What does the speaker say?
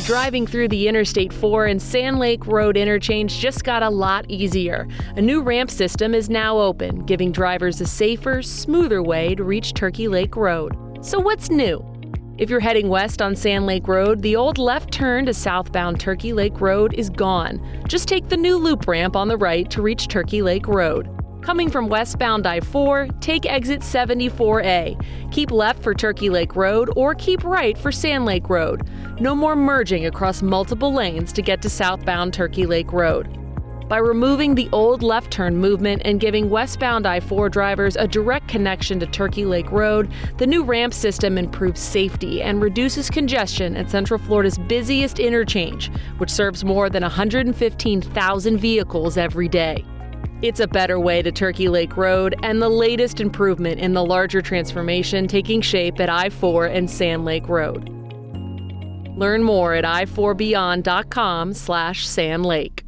Driving through the Interstate 4 and Sand Lake Road interchange just got a lot easier. A new ramp system is now open, giving drivers a safer, smoother way to reach Turkey Lake Road. So what's new? If you're heading west on Sand Lake Road, the old left turn to southbound Turkey Lake Road is gone. Just take the new loop ramp on the right to reach Turkey Lake Road. Coming from westbound I-4, take exit 74A. Keep left for Turkey Lake Road or keep right for Sand Lake Road. No more merging across multiple lanes to get to southbound Turkey Lake Road. By removing the old left turn movement and giving westbound I-4 drivers a direct connection to Turkey Lake Road, the new ramp system improves safety and reduces congestion at Central Florida's busiest interchange, which serves more than 115,000 vehicles every day. It's a better way to Turkey Lake Road and the latest improvement in the larger transformation taking shape at I-4 and Sand Lake Road. Learn more at i4beyond.com/Sand Lake.